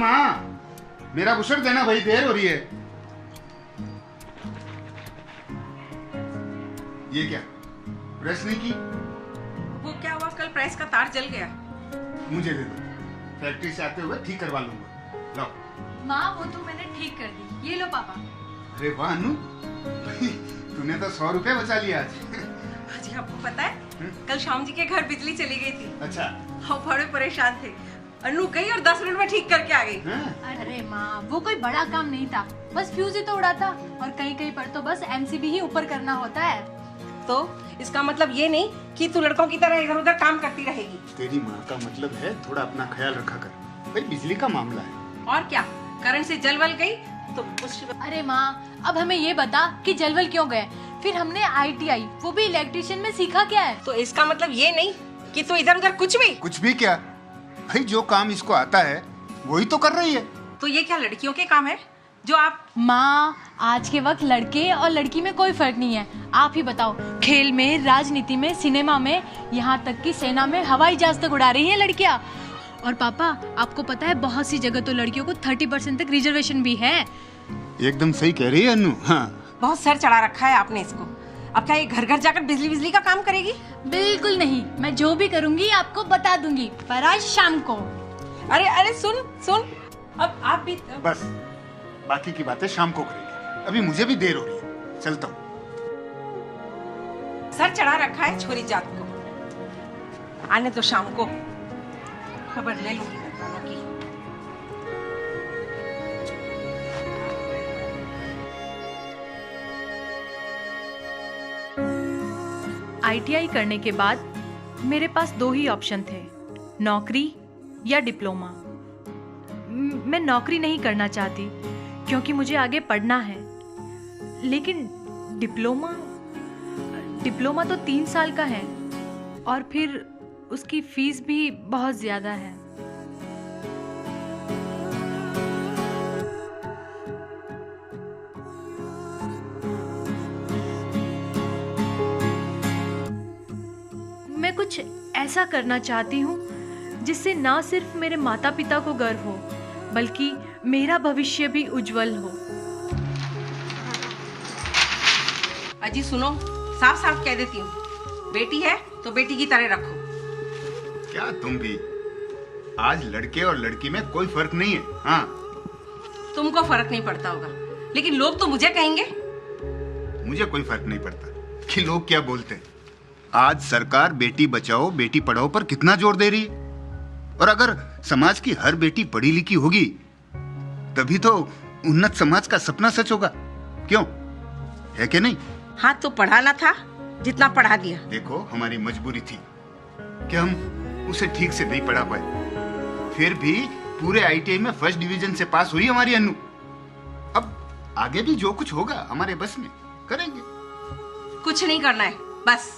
माँ, मेरा बुशर देना भाई, देर हो रही है। ये क्या, प्रेस नहीं की? वो क्या हुआ, कल प्रेस का तार जल गया। मुझे दे दो, फैक्ट्री से आते हुए ठीक करवा लूंगा। लो। माँ वो तो मैंने ठीक कर दी, ये लो पापा। अरे वाह अनु, तूने तो 100 रुपए बचा लिया आज। जी आपको पता है, कल श्याम जी के घर बिजली चली गई थी। अच्छा। हम बड़े परेशान थे। अनु गई और 10 मिनट में ठीक करके आ गई। अरे माँ, वो कोई बड़ा काम नहीं था, बस फ्यूज ही तो उड़ा था, और कहीं कहीं पर तो बस एमसीबी ही ऊपर करना होता है। तो इसका मतलब ये नहीं कि तू लड़कों की तरह इधर उधर काम करती रहेगी। तेरी माँ का मतलब है थोड़ा अपना ख्याल रखा कर, भाई बिजली का मामला है। और क्या, करंट से जलवल गई तो अरे माँ, अब हमें ये बता कि जलवल क्यों गए? फिर हमने ITI, वो भी इलेक्ट्रिशियन में सीखा क्या है? तो इसका मतलब ये नहीं कि तू इधर उधर कुछ भी क्या भाई, जो काम इसको आता है वही तो कर रही है। तो ये क्या लड़कियों के काम है जो आप? माँ, आज के वक्त लड़के और लड़की में कोई फर्क नहीं है। आप ही बताओ, खेल में, राजनीति में, सिनेमा में, यहाँ तक कि सेना में हवाई जहाज तक उड़ा रही हैं लड़कियाँ। और पापा, आपको पता है बहुत सी जगह तो लड़कियों को 30% तक रिजर्वेशन भी है। एकदम सही कह रही है अनु। हाँ, बहुत सर चढ़ा रखा है आपने इसको। अब क्या ये घर घर जाकर बिजली का काम करेगी? बिल्कुल नहीं, मैं जो भी करूँगी आपको बता दूंगी, पर आज शाम को। अरे अरे सुन, अब आप भी बस बाकी की बातें शाम को करेंगे, अभी मुझे भी देर हो रही है, चलता हूँ। सर चढ़ा रखा है छोरी जात को, आने तो शाम को खबर ले लूंगी मैं दोनों की। ITI करने के बाद मेरे पास 2 ही ऑप्शन थे, नौकरी या डिप्लोमा। मैं नौकरी नहीं करना चाहती क्योंकि मुझे आगे पढ़ना है, लेकिन डिप्लोमा तो 3 साल का है और फिर उसकी फीस भी बहुत ज्यादा है। मैं कुछ ऐसा करना चाहती हूँ जिससे ना सिर्फ मेरे माता पिता को गर्व हो, बल्कि मेरा भविष्य भी उज्जवल हो। अजी सुनो, साफ साफ कह देती हूँ, बेटी है तो बेटी की तरह रखो। क्या तुम भी, आज लड़के और लड़की में कोई फर्क नहीं है। हाँ, तुमको फर्क नहीं पड़ता होगा, लेकिन लोग तो मुझे कहेंगे। मुझे कोई फर्क नहीं पड़ता कि लोग क्या बोलते हैं। आज सरकार बेटी बचाओ बेटी पढ़ाओ पर कितना जोर दे रही है, और अगर समाज की हर बेटी पढ़ी लिखी होगी तभी तो उन्नत समाज का सपना सच होगा। क्यों, है कि नहीं? हाँ, तो पढ़ाना था जितना पढ़ा दिया। देखो, हमारी मजबूरी थी कि हम उसे ठीक से नहीं पढ़ा पाए, फिर भी पूरे ITI में फर्स्ट डिवीजन से पास हुई हमारी अनु। अब आगे भी जो कुछ होगा हमारे बस में करेंगे। कुछ नहीं करना है, बस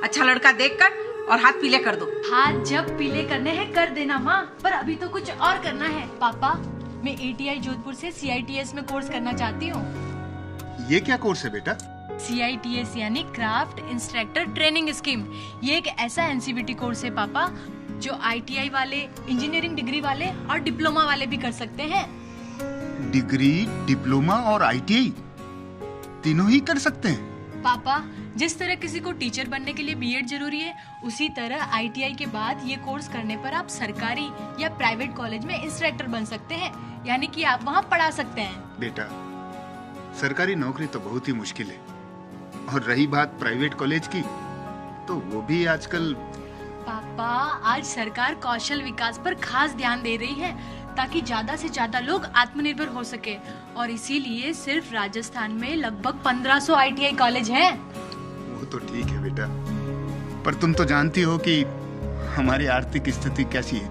अच्छा लड़का देखकर और हाथ पीले कर दो। हाथ जब पीले करने हैं कर देना माँ, पर अभी तो कुछ और करना है। पापा, मैं ATI जोधपुर से CITS में कोर्स करना चाहती हूँ। ये क्या कोर्स है बेटा? CITS यानी क्राफ्ट इंस्ट्रक्टर ट्रेनिंग स्कीम। ये एक ऐसा NCVT कोर्स है पापा, जो ITI वाले, इंजीनियरिंग डिग्री वाले और डिप्लोमा वाले भी कर सकते हैं। डिग्री, डिप्लोमा और ITI तीनों ही कर सकते हैं? पापा, जिस तरह किसी को टीचर बनने के लिए B.Ed जरूरी है, उसी तरह ITI के बाद ये कोर्स करने पर आप सरकारी या प्राइवेट कॉलेज में इंस्ट्रक्टर बन सकते हैं, यानी कि आप वहाँ पढ़ा सकते हैं। बेटा, सरकारी नौकरी तो बहुत ही मुश्किल है, और रही बात प्राइवेट कॉलेज की, तो वो भी आजकल। पापा, आज सरकार कौशल विकास पर खास ध्यान दे रही है ताकि ज्यादा से ज्यादा लोग आत्मनिर्भर हो सके, और इसीलिए सिर्फ राजस्थान में लगभग 1500 ITI कॉलेज हैं। वो तो ठीक है बेटा, पर तुम तो जानती हो कि हमारी आर्थिक स्थिति कैसी है।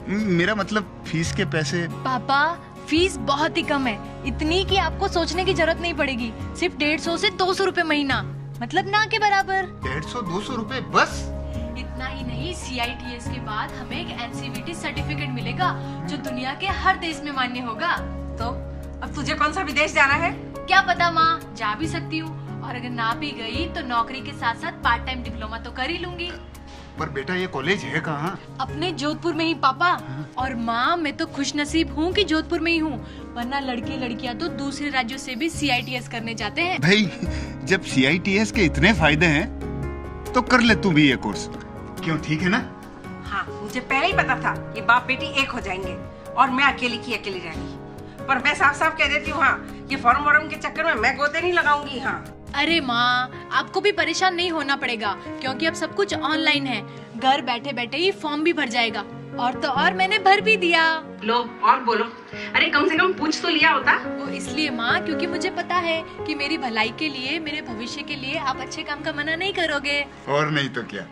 मेरा मतलब फीस के पैसे। पापा, फीस बहुत ही कम है, इतनी कि आपको सोचने की जरूरत नहीं पड़ेगी। सिर्फ 150 से 200 रुपए महीना, मतलब ना के बराबर। 150-200 रुपए बस? इतना ही नहीं, CITS के बाद हमें एक NCVT सर्टिफिकेट मिलेगा जो दुनिया के हर देश में मान्य होगा। तो अब तुझे कौन सा विदेश जाना है? क्या पता माँ, जा भी सकती हूँ, और अगर ना भी गई तो नौकरी के साथ साथ पार्ट टाइम डिप्लोमा तो कर ही लूंगी। पर बेटा ये कॉलेज है कहाँ? अपने जोधपुर में ही पापा। और माँ, मैं तो खुश नसीब हूँ कि जोधपुर में ही हूँ, वरना लड़के लड़कियाँ तो दूसरे राज्यों से भी CITS करने जाते हैं। भाई जब CITS के इतने फायदे हैं तो कर ले तू भी ये कोर्स, क्यों? ठीक है ना? हाँ, मुझे पहले ही पता था ये बाप बेटी एक हो जाएंगे और मैं अकेली की अकेली रहेंगी। पर मैं साफ साफ कह देती हूँ, हाँ, ये फॉर्म वॉर्म के चक्कर में मैं गोते नहीं लगाऊंगी। हाँ। अरे माँ, आपको भी परेशान नहीं होना पड़ेगा, क्योंकि अब सब कुछ ऑनलाइन है। घर बैठे बैठे ही फॉर्म भी भर जाएगा। और तो और मैंने भर भी दिया। लो और बोलो। अरे कम से कम पूछ तो लिया होता। वो इसलिए माँ, क्योंकि मुझे पता है कि मेरी भलाई के लिए, मेरे भविष्य के लिए आप अच्छे काम का मना नहीं करोगे। और नहीं तो क्या।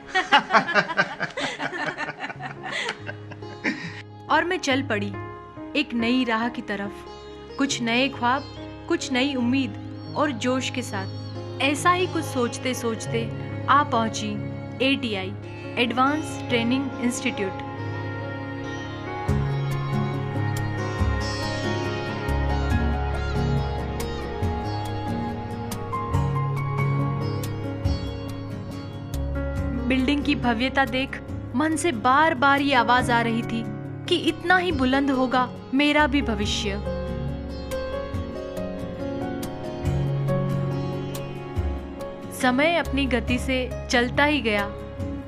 और मैं चल पड़ी एक नई राह की तरफ, कुछ नए ख्वाब, कुछ नई उम्मीद और जोश के साथ। ऐसा ही कुछ सोचते सोचते आ पहुंची ATI, advance training institute. Building की भव्यता देख मन से बार बार ये आवाज आ रही थी कि इतना ही बुलंद होगा मेरा भी भविष्य। समय अपनी गति से चलता ही गया।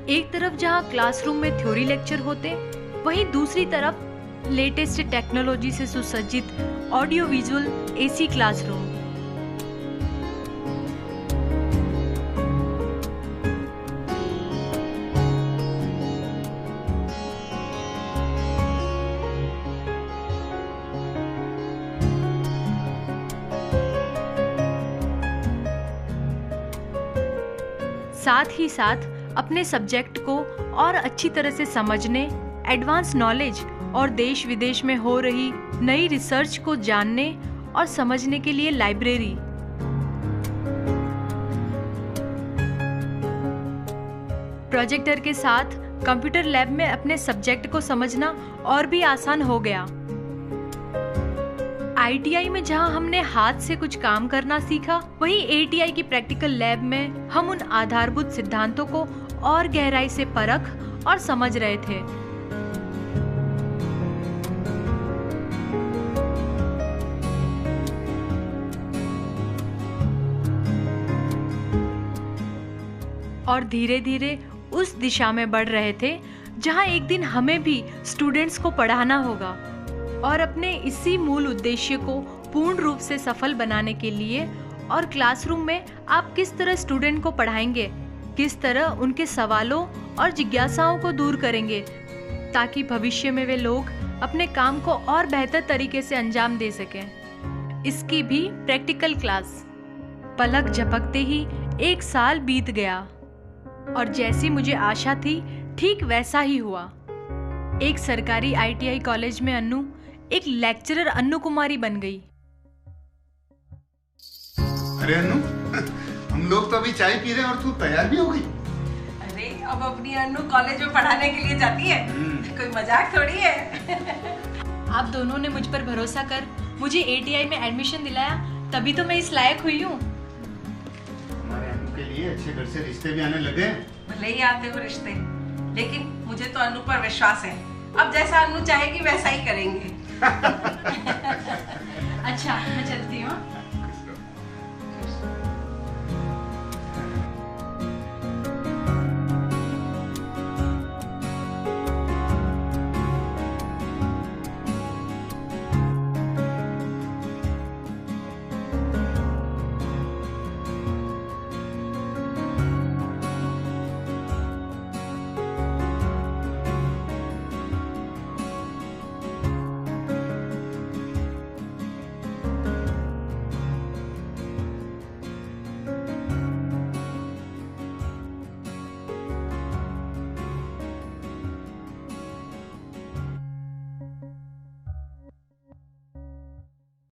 एक तरफ जहां क्लासरूम में थ्योरी लेक्चर होते, वहीं दूसरी तरफ लेटेस्ट टेक्नोलॉजी से सुसज्जित ऑडियो विजुअल AC क्लासरूम। साथ ही साथ अपने सब्जेक्ट को और अच्छी तरह से समझने, एडवांस नॉलेज और देश विदेश में हो रही नई रिसर्च को जानने और समझने के लिए लाइब्रेरी। प्रोजेक्टर के साथ कंप्यूटर लैब में अपने सब्जेक्ट को समझना और भी आसान हो गया। ITI में जहां हमने हाथ से कुछ काम करना सीखा, वहीं ATI की प्रैक्टिकल लैब में हम उन आधारभूत सिद्धांतों को और गहराई से परख और समझ रहे थे। और धीरे धीरे उस दिशा में बढ़ रहे थे जहां एक दिन हमें भी स्टूडेंट्स को पढ़ाना होगा। और अपने इसी मूल उद्देश्य को पूर्ण रूप से सफल बनाने के लिए और क्लासरूम में आप किस तरह स्टूडेंट को पढ़ाएंगे, किस तरह उनके सवालों और जिज्ञासाओं को दूर करेंगे, ताकि भविष्य में वे लोग अपने काम को और बेहतर तरीके से अंजाम दे सकें। इसकी भी प्रैक्टिकल क्लास। पलक झपकते ही 1 साल बीत गया और जैसी मुझे आशा थी ठीक वैसा ही हुआ। एक सरकारी ITI कॉलेज में अन्नू एक लेक्चरर अन्नू कुमारी बन गई। अरे अन्नू, हम लोग तो अभी चाय पी रहे हैं और तू तैयार भी हो गई। अरे अब अपनी अन्नू कॉलेज में पढ़ाने के लिए जाती है, कोई मजाक थोड़ी है। आप दोनों ने मुझ पर भरोसा कर मुझे ATI में एडमिशन दिलाया, तभी तो मैं इस लायक हुई हूँ। हमारे अन्नू के लिए अच्छे घर से रिश्ते भी आने लगे। भले ही आते हो रिश्ते, लेकिन मुझे तो अन्नू पर विश्वास है। अब जैसा अन्नू चाहेगी वैसा ही करेंगे।